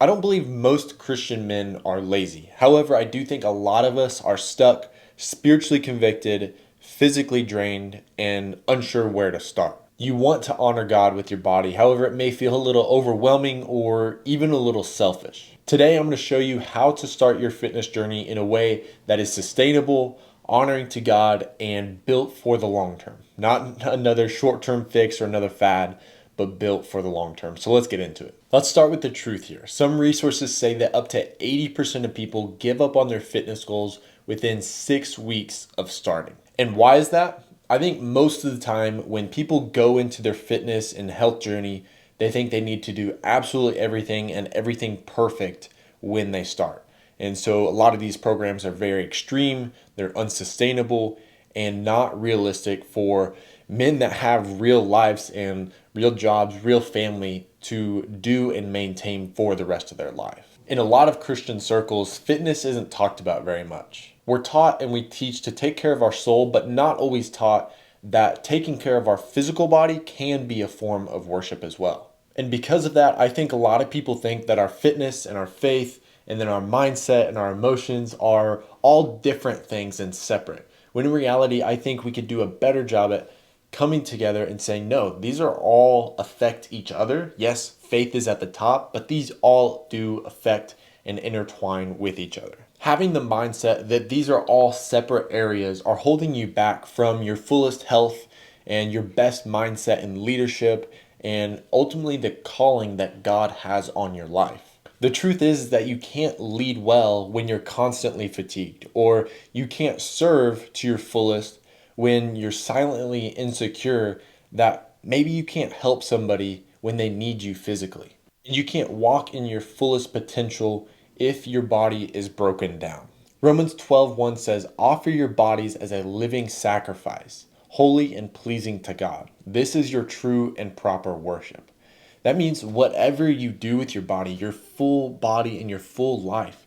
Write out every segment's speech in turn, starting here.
I don't believe most Christian men are lazy. However, I do think a lot of us are stuck, spiritually convicted, physically drained, and unsure where to start. You want to honor God with your body. However, it may feel a little overwhelming or even a little selfish. Today, I'm going to show you how to start your fitness journey in a way that is sustainable, honoring to God, and built for the long term. Not another short-term fix or another fad, but built for the long term. So let's get into it. Let's start with the truth here. Some resources say that up to 80% of people give up on their fitness goals within 6 weeks of starting. And why is that? I think most of the time when people go into their fitness and health journey, they think they need to do absolutely everything and everything perfect when they start. And so a lot of these programs are very extreme, they're unsustainable, and not realistic for men that have real lives and real jobs, real family to do and maintain for the rest of their life. In a lot of Christian circles, fitness isn't talked about very much. We're taught and we teach to take care of our soul, but not always taught that taking care of our physical body can be a form of worship as well. And because of that, I think a lot of people think that our fitness and our faith and then our mindset and our emotions are all different things and separate. When in reality, I think we could do a better job at coming together and saying, no, these are all affect each other. Yes, faith is at the top, but these all do affect and intertwine with each other. Having the mindset that these are all separate areas are holding you back from your fullest health and your best mindset and leadership and ultimately the calling that God has on your life. The truth is that you can't lead well when you're constantly fatigued, or you can't serve to your fullest when you're silently insecure that maybe you can't help somebody when they need you physically. You can't walk in your fullest potential if your body is broken down. Romans 12:1 says, "Offer your bodies as a living sacrifice, holy and pleasing to God. This is your true and proper worship." That means whatever you do with your body and your full life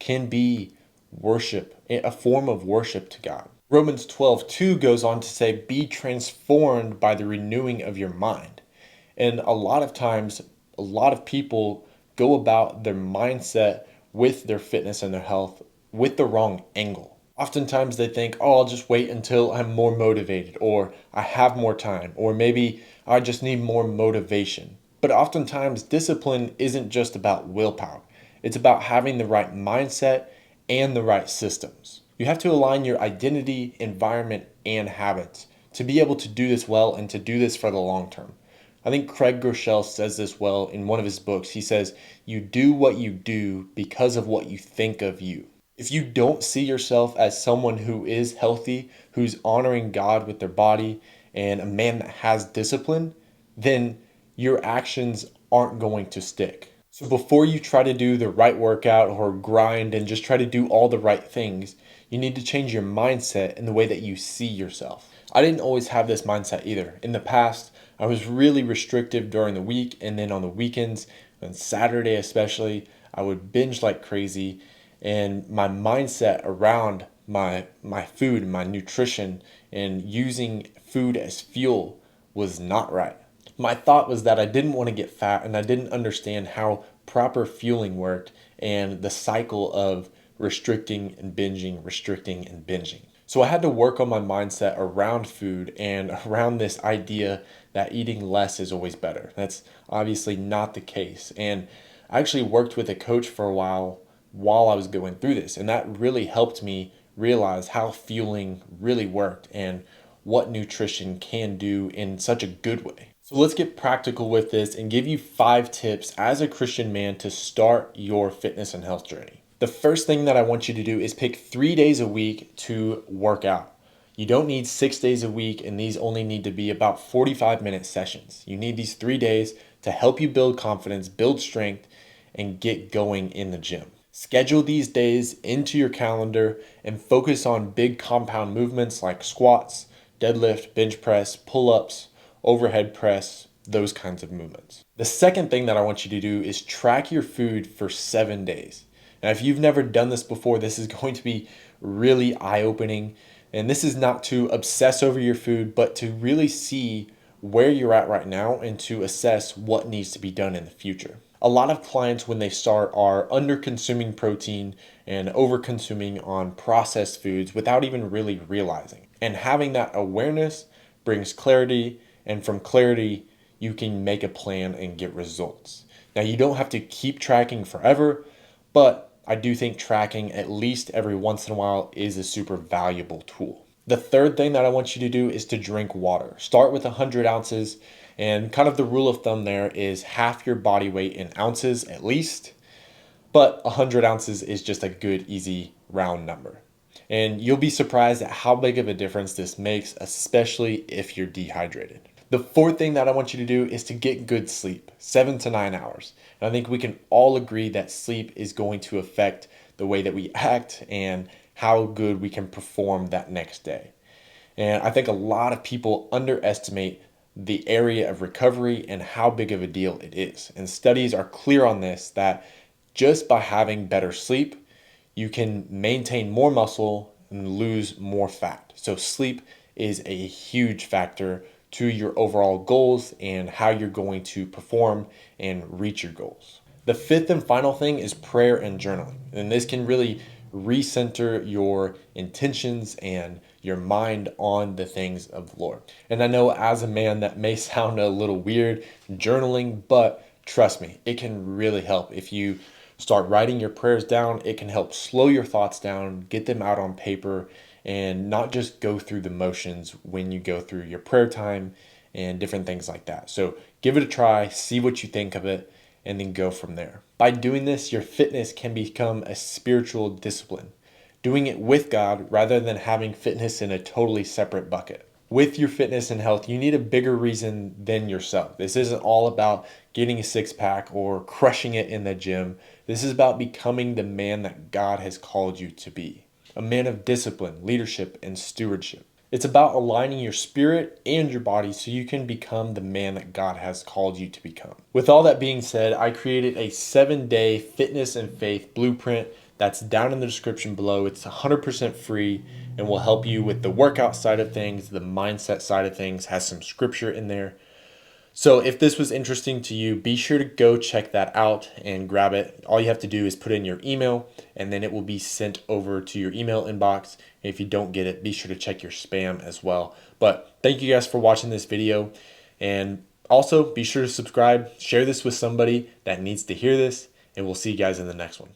can be worship, a form of worship to God. Romans 12:2 goes on to say, "Be transformed by the renewing of your mind." And a lot of times, a lot of people go about their mindset with their fitness and their health with the wrong angle. Oftentimes they think, oh, I'll just wait until I'm more motivated, or I have more time, or maybe I just need more motivation. But oftentimes, discipline isn't just about willpower. It's about having the right mindset and the right systems. You have to align your identity, environment, and habits to be able to do this well and to do this for the long term. I think Craig Groeschel says this well in one of his books. He says, "You do what you do because of what you think of you." If you don't see yourself as someone who is healthy, who's honoring God with their body, and a man that has discipline, then your actions aren't going to stick. So before you try to do the right workout or grind and just try to do all the right things, you need to change your mindset and the way that you see yourself. I didn't always have this mindset either. In the past, I was really restrictive during the week, and then on the weekends, on Saturday especially, I would binge like crazy, and my mindset around my food and my nutrition and using food as fuel was not right. My thought was that I didn't want to get fat, and I didn't understand how proper fueling worked and the cycle of restricting and binging. So I had to work on my mindset around food and around this idea that eating less is always better. That's obviously not the case. And I actually worked with a coach for a while I was going through this, and that really helped me realize how fueling really worked and what nutrition can do in such a good way. So let's get practical with this and give you 5 tips as a Christian man to start your fitness and health journey. The first thing that I want you to do is pick 3 days a week to work out. You don't need 6 days a week, and these only need to be about 45-minute sessions. You need these 3 days to help you build confidence, build strength, and get going in the gym. Schedule these days into your calendar and focus on big compound movements like squats, deadlift, bench press, pull-ups, overhead press, those kinds of movements. The second thing that I want you to do is track your food for 7 days. Now, if you've never done this before, this is going to be really eye-opening. And this is not to obsess over your food, but to really see where you're at right now and to assess what needs to be done in the future. A lot of clients, when they start, are under consuming protein and over consuming on processed foods without even really realizing. And having that awareness brings clarity, and from clarity, you can make a plan and get results. Now, you don't have to keep tracking forever, but I do think tracking at least every once in a while is a super valuable tool. The third thing that I want you to do is to drink water. Start with 100 ounces, and kind of the rule of thumb there is half your body weight in ounces at least, but 100 ounces is just a good, easy round number. And you'll be surprised at how big of a difference this makes, especially if you're dehydrated. The fourth thing that I want you to do is to get good sleep, 7 to 9 hours. And I think we can all agree that sleep is going to affect the way that we act and how good we can perform that next day. And I think a lot of people underestimate the area of recovery and how big of a deal it is. And studies are clear on this, that just by having better sleep, you can maintain more muscle and lose more fat. So sleep is a huge factor to your overall goals and how you're going to perform and reach your goals. The fifth and final thing is prayer and journaling. And this can really recenter your intentions and your mind on the things of the Lord. And I know as a man that may sound a little weird, journaling, but trust me, it can really help. If you start writing your prayers down, it can help slow your thoughts down, get them out on paper, and not just go through the motions when you go through your prayer time and different things like that. So give it a try, see what you think of it, and then go from there. By doing this, your fitness can become a spiritual discipline, doing it with God rather than having fitness in a totally separate bucket. With your fitness and health, you need a bigger reason than yourself. This isn't all about getting a six-pack or crushing it in the gym. This is about becoming the man that God has called you to be, a man of discipline, leadership, and stewardship. It's about aligning your spirit and your body so you can become the man that God has called you to become. With all that being said, I created a 7-day fitness and faith blueprint that's down in the description below. It's 100% free and will help you with the workout side of things, the mindset side of things, has some scripture in there. So if this was interesting to you, be sure to go check that out and grab it. All you have to do is put in your email and then it will be sent over to your email inbox. If you don't get it, be sure to check your spam as well. But thank you guys for watching this video. And also be sure to subscribe, share this with somebody that needs to hear this, and we'll see you guys in the next one.